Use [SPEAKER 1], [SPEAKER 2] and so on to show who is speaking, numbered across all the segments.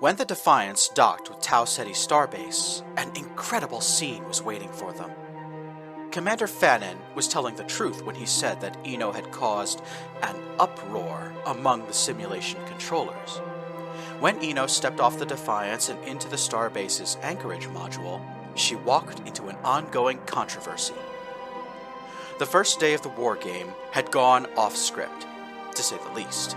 [SPEAKER 1] When the Defiance docked with Tau Ceti Starbase, an incredible scene was waiting for them. Commander Fanon was telling the truth when he said that Ino had caused an uproar among the simulation controllers. When Ino stepped off the Defiance and into the Starbase's anchorage module, she walked into an ongoing controversy. The first day of the war game had gone off script, to say the least.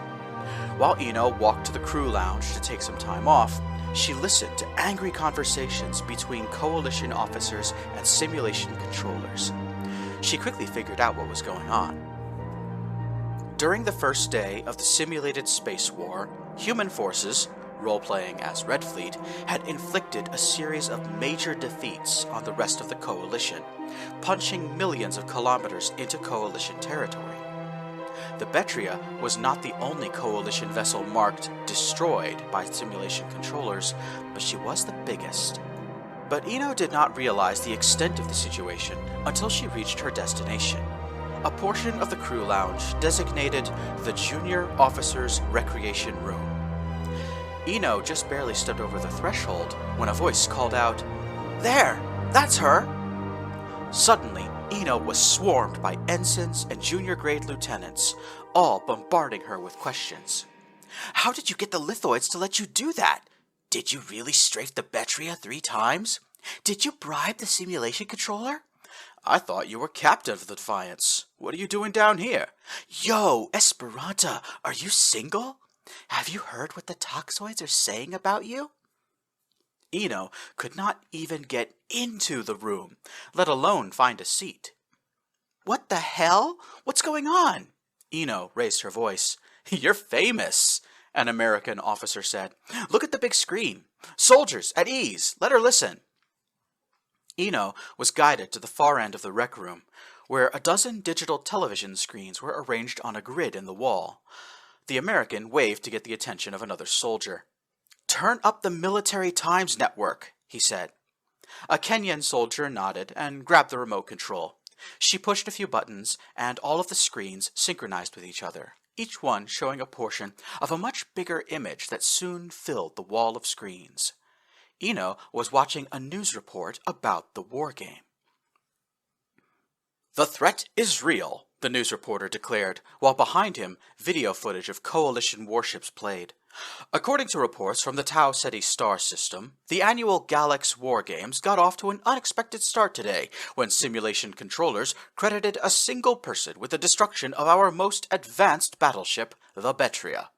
[SPEAKER 1] While Ino walked to the crew lounge to take some time off, she listened to angry conversations between Coalition officers and simulation controllers. She quickly figured out what was going on. During the first day of the simulated space war, human forces, role-playing as Red Fleet, had inflicted a series of major defeats on the rest of the Coalition, punching millions of kilometers into Coalition territory. The Betria was not the only Coalition vessel marked destroyed by simulation controllers, but she was the biggest. But Ino did not realize the extent of the situation until she reached her destination, a portion of the crew lounge designated the Junior Officers' Recreation Room. Ino just barely stepped over the threshold when a voice called out, "There! That's her!" Suddenly, Ino was swarmed by ensigns and junior-grade lieutenants, all bombarding her with questions. "How did you get the lithoids to let you do that? Did you really strafe the Betria 3 times? Did you bribe the simulation controller? I thought you were captain of the Defiance. What are you doing down here? Yo, Esperanta, are you single? Have you heard what the toxoids are saying about you?" Ino could not even get into the room, let alone find a seat. "What the hell? What's going on?" Ino raised her voice. "You're famous," an American officer said. "Look at the big screen. Soldiers, at ease. Let her listen." Ino was guided to the far end of the rec room, where a dozen digital television screens were arranged on a grid in the wall. The American waved to get the attention of another soldier. "Turn up the Military Times network," he said. A Kenyan soldier nodded and grabbed the remote control. She pushed a few buttons, and all of the screens synchronized with each other, each one showing a portion of a much bigger image that soon filled the wall of screens. Ino was watching a news report about the war game. "The threat is real," the news reporter declared, while behind him, video footage of Coalition warships played. According to reports from the Tau Ceti star system, the annual GALEX war games got off to an unexpected start today when simulation controllers credited a single person with the destruction of our most advanced battleship, the Betria.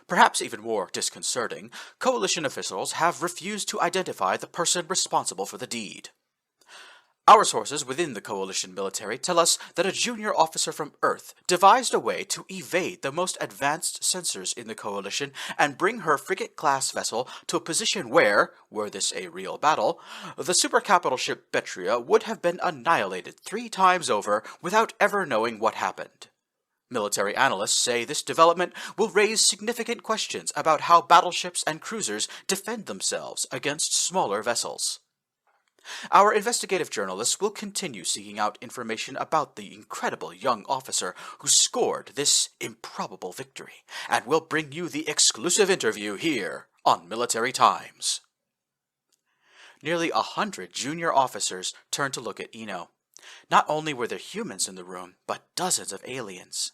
[SPEAKER 1] Perhaps even more disconcerting, Coalition officials have refused to identify the person responsible for the deed. Our sources within the Coalition military tell us that a junior officer from Earth devised a way to evade the most advanced sensors in the Coalition and bring her frigate-class vessel to a position where, were this a real battle, the supercapital ship Betria would have been annihilated 3 times over without ever knowing what happened. Military analysts say this development will raise significant questions about how battleships and cruisers defend themselves against smaller vessels. Our investigative journalists will continue seeking out information about the incredible young officer who scored this improbable victory, and will bring you the exclusive interview here on Military Times. Nearly 100 junior officers turned to look at Ino. Not only were there humans in the room, but dozens of aliens.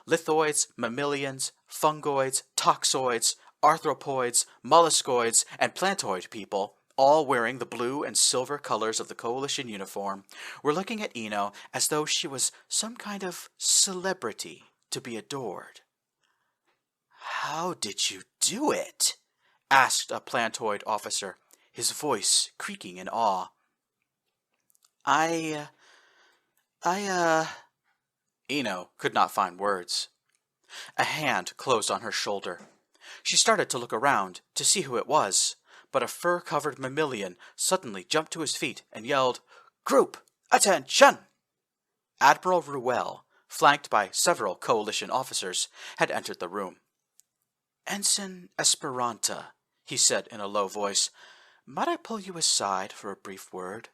[SPEAKER 1] Lithoids, mammalians, fungoids, toxoids, arthropods, molluscoids, and plantoid people, all wearing the blue and silver colors of the Coalition uniform, were looking at Ino as though she was some kind of celebrity to be adored. "How did you do it?" asked a plantoid officer, his voice creaking in awe. Ino could not find words. A hand closed on her shoulder. She started to look around to see who it was, but a fur-covered mammalian suddenly jumped to his feet and yelled, "Group, attention!" Admiral Ruel, flanked by several Coalition officers, had entered the room. "Ensign Esperanta," he said in a low voice, "might I pull you aside for a brief word?"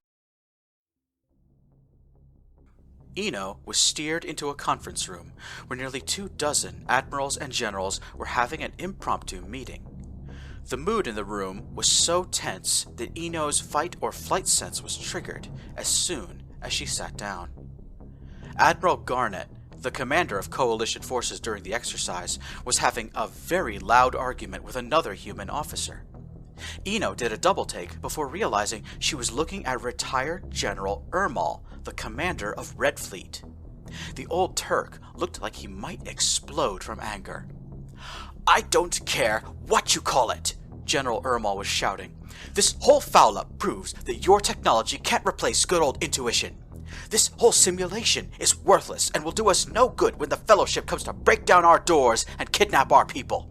[SPEAKER 1] Ino was steered into a conference room where nearly 24 admirals and generals were having an impromptu meeting. The mood in the room was so tense that Ino's fight or flight sense was triggered as soon as she sat down. Admiral Garnet, the commander of Coalition forces during the exercise, was having a very loud argument with another human officer. Ino did a double take before realizing she was looking at retired General Ermal, the commander of Red Fleet. The old Turk looked like he might explode from anger. "I don't care what you call it," General Ermal was shouting. "This whole foul-up proves that your technology can't replace good old intuition. This whole simulation is worthless and will do us no good when the Fellowship comes to break down our doors and kidnap our people."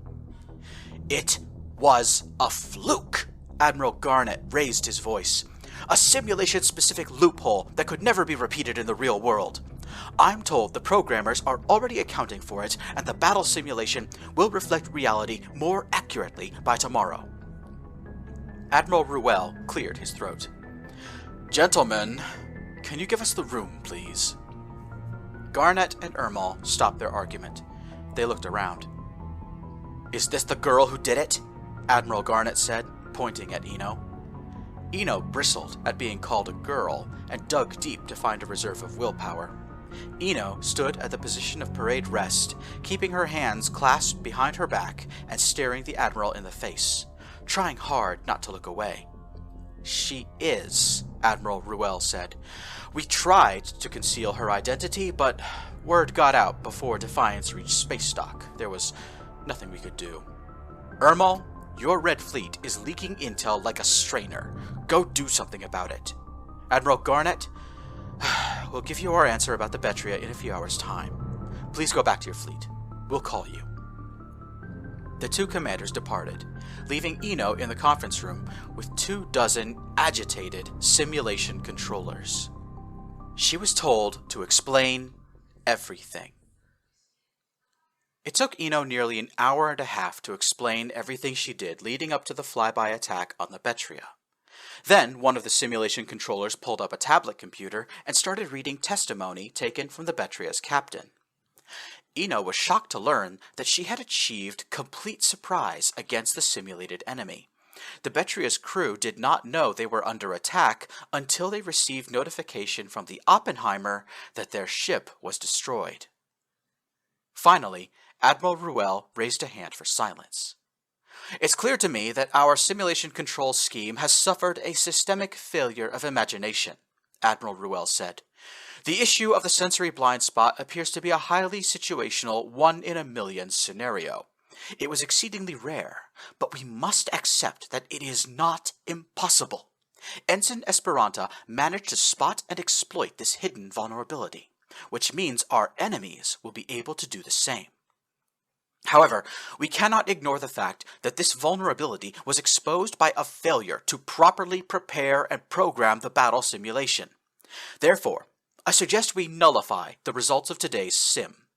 [SPEAKER 1] "It was a fluke," Admiral Garnet raised his voice. "A simulation-specific loophole that could never be repeated in the real world. I'm told the programmers are already accounting for it, and the battle simulation will reflect reality more accurately by tomorrow." Admiral Ruel cleared his throat. "Gentlemen, can you give us the room, please?" Garnet and Ermal stopped their argument. They looked around. "Is this the girl who did it?" Admiral Garnet said, pointing at Ino. Ino bristled at being called a girl and dug deep to find a reserve of willpower. Ino stood at the position of parade rest, keeping her hands clasped behind her back and staring the Admiral in the face, trying hard not to look away. "She is," Admiral Ruel said. "We tried to conceal her identity, but word got out before Defiance reached space dock. There was nothing we could do. Ermal, your Red Fleet is leaking intel like a strainer. Go do something about it. Admiral Garnet, we'll give you our answer about the Betria in a few hours' time. Please go back to your fleet. We'll call you." The two commanders departed, leaving Ino in the conference room with 24 agitated simulation controllers. She was told to explain everything. It took Ino nearly an hour and a half to explain everything she did leading up to the flyby attack on the Betria. Then one of the simulation controllers pulled up a tablet computer and started reading testimony taken from the Betria's captain. Ino was shocked to learn that she had achieved complete surprise against the simulated enemy. The Betria's crew did not know they were under attack until they received notification from the Oppenheimer that their ship was destroyed. Finally, Admiral Ruel raised a hand for silence. "It's clear to me that our simulation control scheme has suffered a systemic failure of imagination," Admiral Ruel said. "The issue of the sensory blind spot appears to be a highly situational 1-in-a-million scenario. It was exceedingly rare, but we must accept that it is not impossible. Ensign Esperanta managed to spot and exploit this hidden vulnerability, which means our enemies will be able to do the same. However, we cannot ignore the fact that this vulnerability was exposed by a failure to properly prepare and program the battle simulation. Therefore, I suggest we nullify the results of today's sim.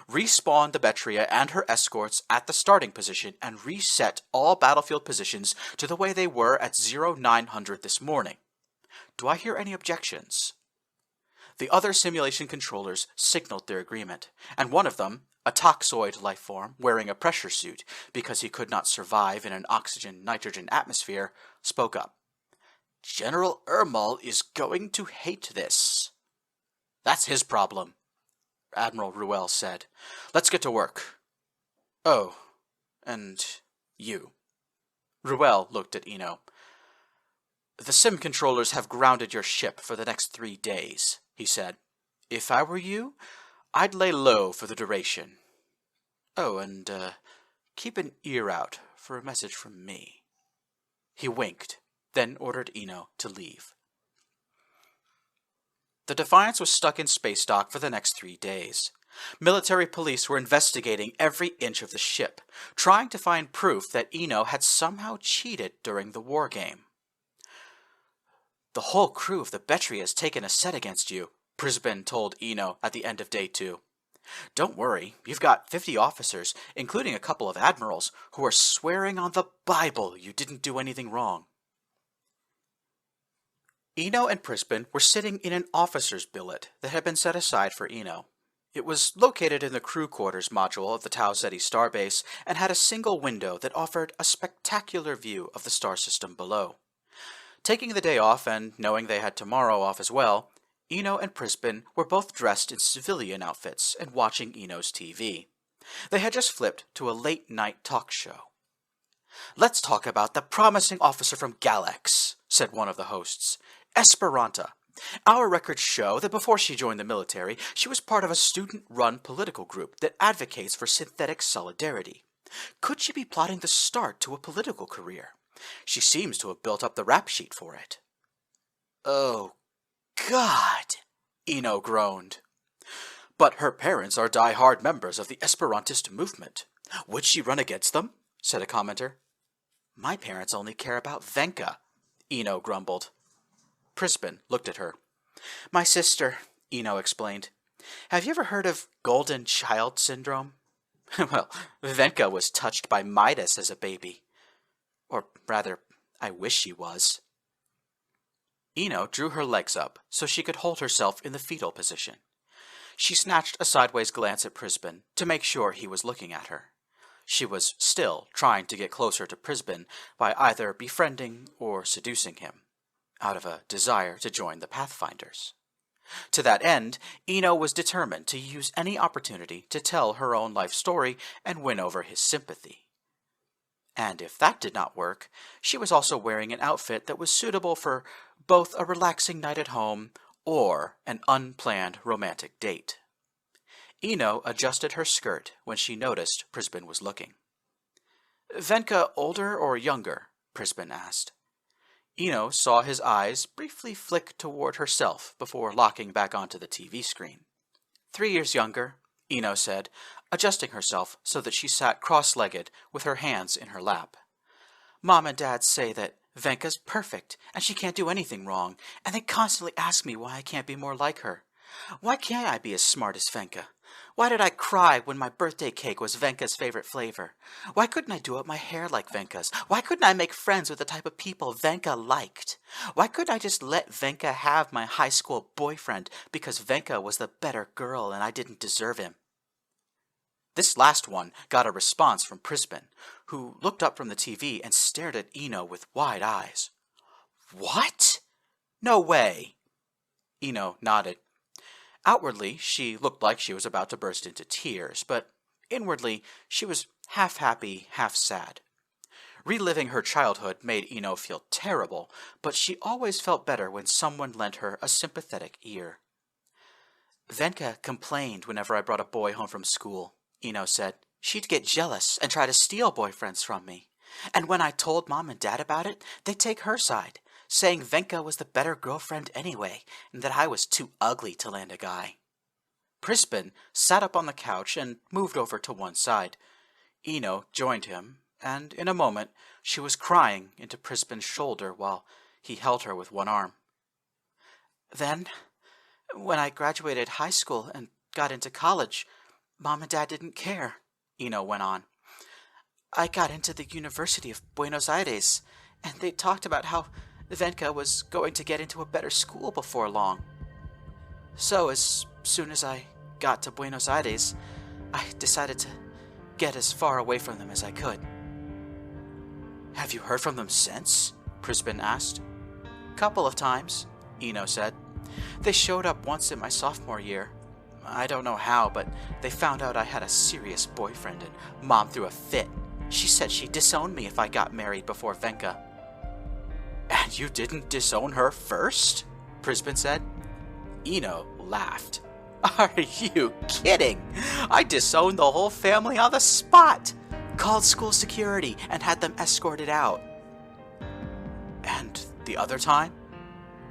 [SPEAKER 1] Respawn the Betria and her escorts at the starting position and reset all battlefield positions to the way they were at 0900 this morning. Do I hear any objections?" The other simulation controllers signaled their agreement, and one of them, a toxoid lifeform wearing a pressure suit because he could not survive in an oxygen-nitrogen atmosphere, spoke up. "General Ermal is going to hate this." "That's his problem," Admiral Ruel said. "Let's get to work." "Oh, and you." Ruel looked at Ino. "The sim controllers have grounded your ship for the next 3 days, he said. "If I were you, I'd lay low for the duration. Oh, and keep an ear out for a message from me." He winked, then ordered Ino to leave. The Defiance was stuck in space dock for the next 3 days. Military police were investigating every inch of the ship, trying to find proof that Ino had somehow cheated during the war game. "The whole crew of the Betria has taken a set against you," Brisbane told Ino at the end of day 2. "Don't worry, you've got 50 officers, including a couple of admirals, who are swearing on the Bible you didn't do anything wrong." Ino and Brisbane were sitting in an officer's billet that had been set aside for Ino. It was located in the crew quarters module of the Tau Ceti starbase and had a single window that offered a spectacular view of the star system below. Taking the day off and knowing they had tomorrow off as well, Ino and Prisbin were both dressed in civilian outfits and watching Ino's TV. They had just flipped to a late-night talk show. "Let's talk about the promising officer from GALEX," said one of the hosts, Esperanta. "Our records show that before she joined the military, she was part of a student-run political group that advocates for synthetic solidarity. Could she be plotting the start to a political career? She seems to have built up the rap sheet for it." "Oh, God," Ino groaned. "But her parents are die-hard members of the Esperantist movement. Would she run against them?" said a commenter. "My parents only care about Venka," Ino grumbled. Prisbin looked at her. "My sister," Ino explained. "Have you ever heard of golden child syndrome? Well, Venka was touched by Midas as a baby. Or rather, I wish she was." Ino drew her legs up so she could hold herself in the fetal position. She snatched a sideways glance at Prisbin to make sure he was looking at her. She was still trying to get closer to Prisbin by either befriending or seducing him, out of a desire to join the Pathfinders. To that end, Ino was determined to use any opportunity to tell her own life story and win over his sympathy. And if that did not work, she was also wearing an outfit that was suitable for both a relaxing night at home or an unplanned romantic date. Ino adjusted her skirt when she noticed Prisbin was looking. "Venka older or younger?" Prisbin asked. Ino saw his eyes briefly flick toward herself before locking back onto the TV screen. 3 years younger," Ino said, adjusting herself so that she sat cross-legged with her hands in her lap. "Mom and Dad say that Venka's perfect and she can't do anything wrong, and they constantly ask me why I can't be more like her. Why can't I be as smart as Venka? Why did I cry when my birthday cake was Venka's favorite flavor? Why couldn't I do up my hair like Venka's? Why couldn't I make friends with the type of people Venka liked? Why couldn't I just let Venka have my high school boyfriend because Venka was the better girl and I didn't deserve him?" This last one got a response from Prisbin, who looked up from the TV and stared at Ino with wide eyes. "What? No way!" Ino nodded. Outwardly, she looked like she was about to burst into tears, but inwardly, she was half happy, half sad. Reliving her childhood made Ino feel terrible, but she always felt better when someone lent her a sympathetic ear. "Venka complained whenever I brought a boy home from school," Ino said. "She'd get jealous and try to steal boyfriends from me. And when I told Mom and Dad about it, they'd take her side, saying Venka was the better girlfriend anyway, and that I was too ugly to land a guy." Prisbin sat up on the couch and moved over to one side. Ino joined him, and in a moment she was crying into Prisbin's shoulder while he held her with one arm. "Then, when I graduated high school and got into college, Mom and Dad didn't care," Ino went on. "I got into the University of Buenos Aires, and they talked about how Venka was going to get into a better school before long. So as soon as I got to Buenos Aires, I decided to get as far away from them as I could." "Have you heard from them since?" Prisbin asked. "Couple of times," Ino said. "They showed up once in my sophomore year. I don't know how, but they found out I had a serious boyfriend and Mom threw a fit. She said she'd disown me if I got married before Venka." "And you didn't disown her first?" Prisbin said. Ino laughed. "Are you kidding? I disowned the whole family on the spot. Called school security and had them escorted out." "And the other time?"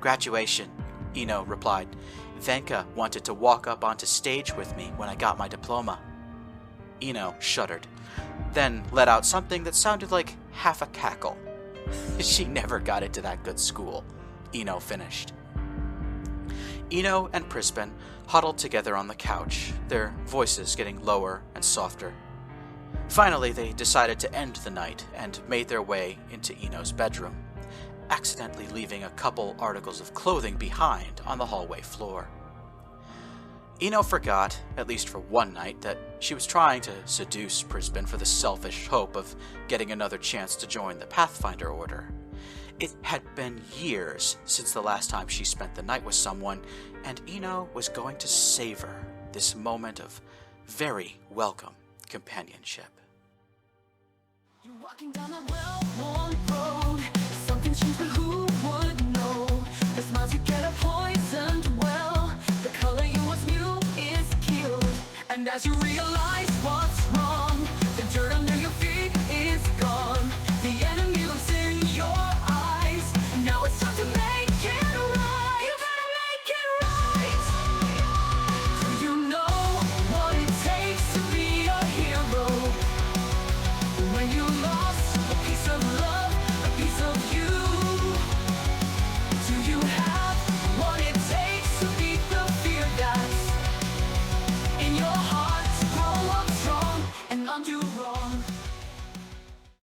[SPEAKER 1] "Graduation," Ino replied. "Venka wanted to walk up onto stage with me when I got my diploma." Ino shuddered, then let out something that sounded like half a cackle. "She never got into that good school," Ino finished. Ino and Prisbin huddled together on the couch, their voices getting lower and softer. Finally, they decided to end the night and made their way into Ino's bedroom, accidentally leaving a couple articles of clothing behind on the hallway floor. Ino forgot, at least for one night, that she was trying to seduce Prisbin for the selfish hope of getting another chance to join the Pathfinder Order. It had been years since the last time she spent the night with someone, and Ino was going to savor this moment of very welcome companionship.
[SPEAKER 2] You're walking down a well-worn road. Something changed, but who would know? The smiles you get are poisoned well. The color you once knew is killed. And as you realize